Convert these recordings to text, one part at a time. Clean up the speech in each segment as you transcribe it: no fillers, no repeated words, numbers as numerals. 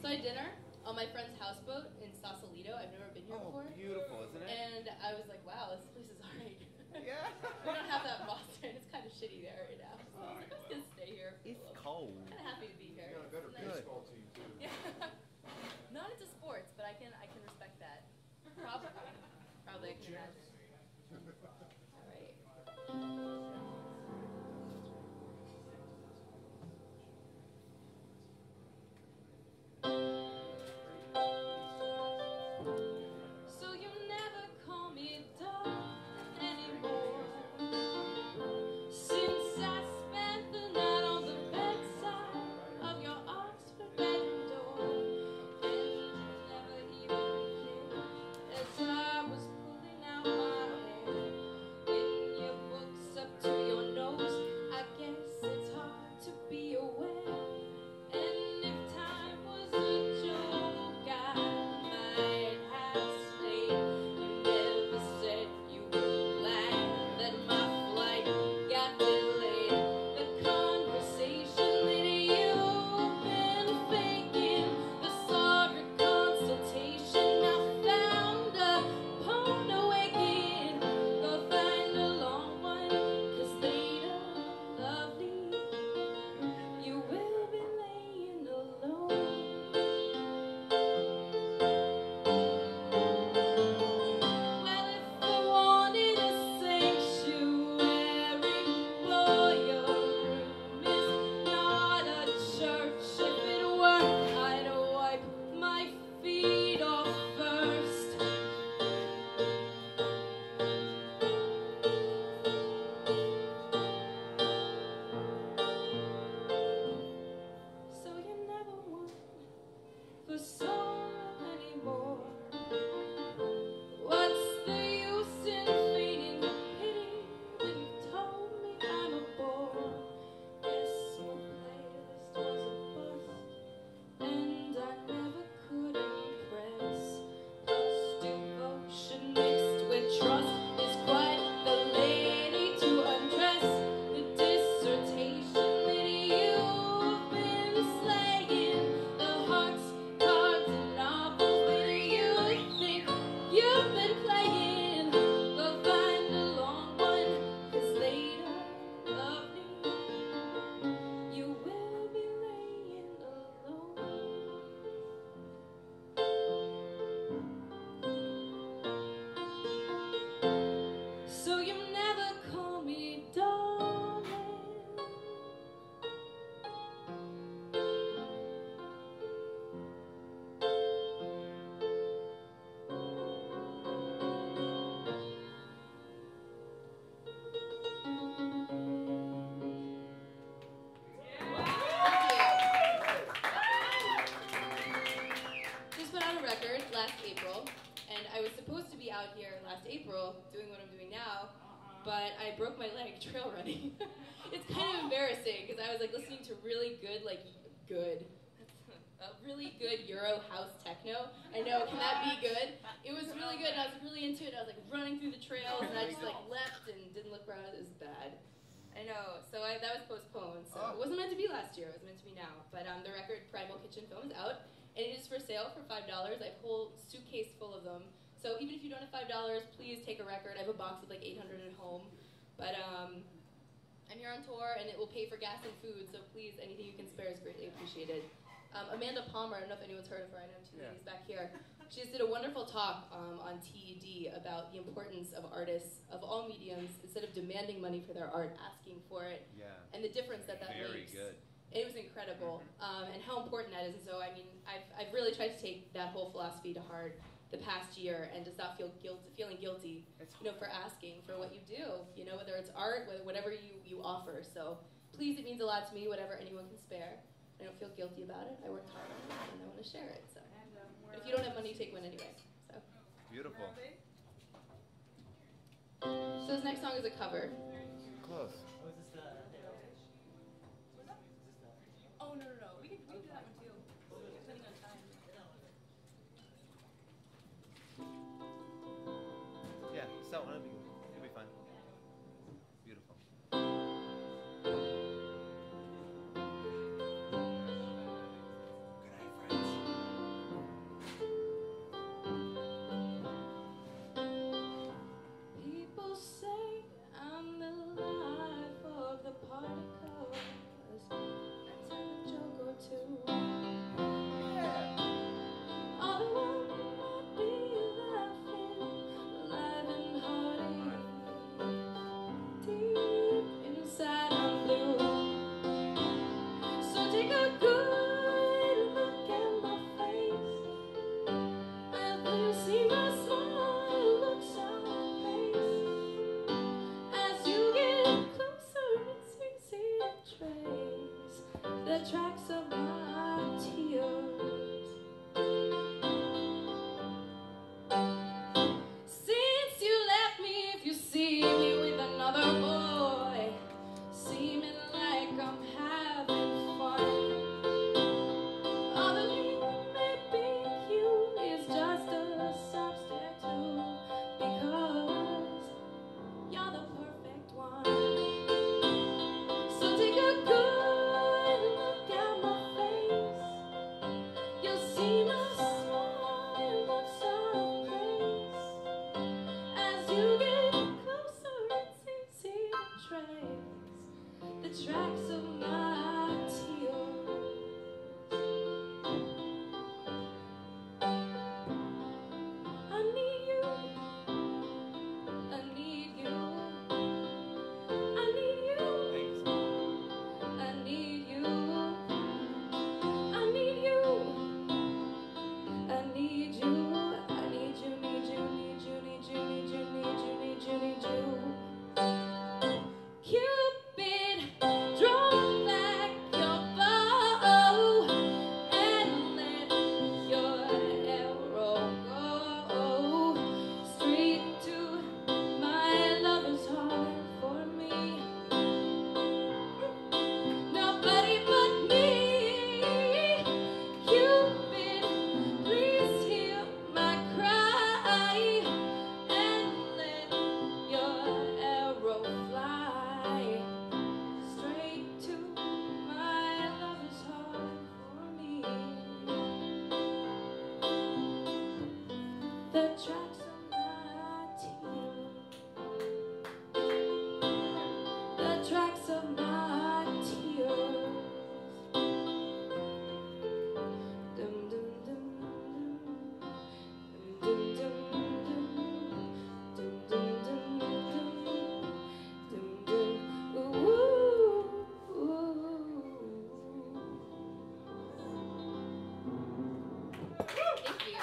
So I had dinner on my friend's houseboat in Sausalito. I've never been here before. Beautiful, isn't it? And I was like, wow, this place is alright. Yeah. We don't have that in Boston. It's kind of shitty there right now. So I was like, I'm just gonna stay here. It's cold. Kind of happy to be here. You got a better baseball team too. Yeah. Not into sports, but I can respect that. Probably I can imagine. All right. So you never call me darling anymore. Since I spent the night on the bedside of your Oxford bedroom door, and you never even cared as I was pulling out my hair. When your book's up to your nose, I guess it's hard to be aware. And if time was a joke, I might have stayed. You never said you were glad that my flight got delayed. The conversation that you've been faking, the sorry consultation, I found a pawn awakening. Go find a long one, 'cause later, lovely, you will be laying alone. Well, if I wanted a sanctuary, boy, your room is not a church. If it were, I'd wipe my feet off first. So you never want for soul anymore. What's the use in feigning pity when you've told me I'm a bore? Guess your playlist was a bust, and I never could impress. 'Cause devotion mixed with trust is quite the lady to undress. The dissertation that you've been slaying, the hearts, cards, and novels that you think you've been playing. Go find a long one, 'cause later, lovely, you will be laying alone. So you never call me darling. Just put out a record last April, and I was supposed to be out here last April doing what I'm doing now, but I broke my leg trail running. It's kind of embarrassing because I was like listening to really good, really good Euro house techno. I know, can that be good? It was really good, and I was really into it. I was like running through the trails, and I just like leapt and didn't look around. It was bad. I know, so that was postponed. So it wasn't meant to be last year, it was meant to be now. But the record Primal Kitchen Film is out, and it is for sale for $5. I have a whole suitcase full of them. So even if you don't have $5, please take a record. I have a box of like 800 at home. But I'm here on tour, and it will pay for gas and food, so please, anything you can spare is greatly appreciated. Amanda Palmer, I don't know if anyone's heard of her, I know two ladies back here. She just did a wonderful talk on TED about the importance of artists of all mediums, instead of demanding money for their art, asking for it, and the difference that makes. Very good. It was incredible, and how important that is. And so, I mean, I've really tried to take that whole philosophy to heart the past year, and just not feeling guilty, for asking for what you do, whether it's art, whatever you offer. So please, it means a lot to me, whatever anyone can spare. I don't feel guilty about it. I worked hard on it, and I want to share it. So, but if you don't have money, you take one anyway. So Beautiful. So this next song is a cover. Close. Oh no. We can do that one too. Depending on time. Yeah, so it'll be fun. Beautiful. Good night, friends. tracks of my tears. The tracks of my tears. Dum dum dum dum dum dum dum dum dum dum dum Thank you.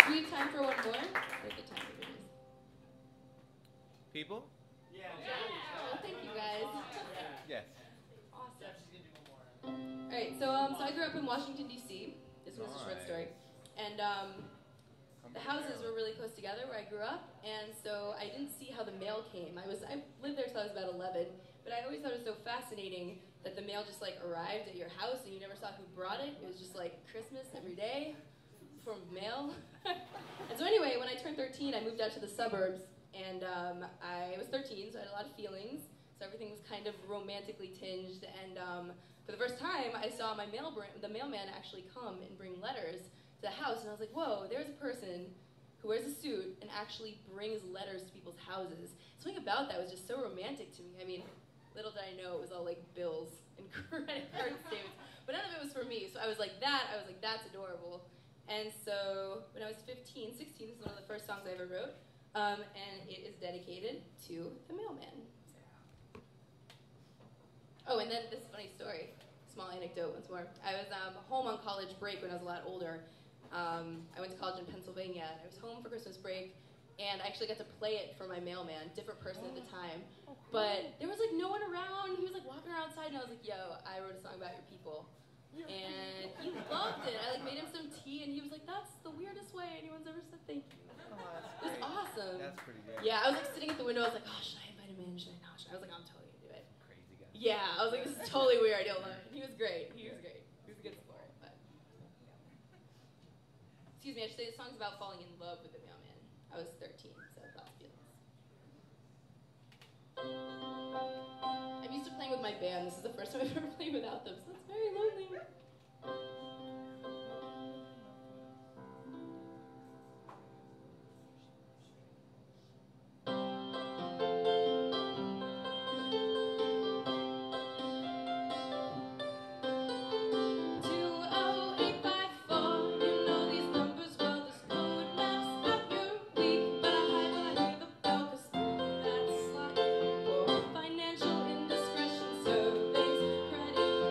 Do we have time for one more? Or good time for videos? People? Oh, thank you guys. Yes. Awesome. All right, so I grew up in Washington D.C. This was a short story, and the houses were really close together where I grew up, and so I didn't see how the mail came. I lived there till I was about 11, but I always thought it was so fascinating that the mail just like arrived at your house and you never saw who brought it. It was just like Christmas every day, form of mail. And so anyway, when I turned 13, I moved out to the suburbs, and I was 13, so I had a lot of feelings. So everything was kind of romantically tinged, and for the first time, I saw the mailman actually come and bring letters to the house, and I was like, whoa, there's a person who wears a suit and actually brings letters to people's houses. Something about that was just so romantic to me. I mean, little did I know it was all like bills and credit card statements, but none of it was for me. So I was like, that's adorable. And so when I was 15, 16, this is one of the first songs I ever wrote, and it is dedicated to the mailman. Oh, and then this funny story, small anecdote once more. I was home on college break when I was a lot older. I went to college in Pennsylvania. I was home for Christmas break, and I actually got to play it for my mailman, different person at the time. But there was like no one around. He was like walking around outside, and I was like, yo, I wrote a song about your people. And he loved it. I like made him some tea, and he was like, that's the weirdest way anyone's ever said thank you. Oh, that's It was great. awesome. That's pretty good. Yeah, I was like sitting at the window. I was like, oh, should I invite him in? Should I not? I was like, I'm totally gonna do it. Crazy guy. Yeah, I was like, this is totally weird. You'll love it. He was great. He was great. He was a good sport. But excuse me, I should say the song's about falling in love with the mailman. I was 13, so lots of feelings. I'm used to playing with my band. This is the first time I've ever played without them, so it's very lonely. Financial indiscretion surveys, credit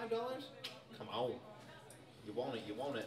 $5? Come on. You want it, you want it.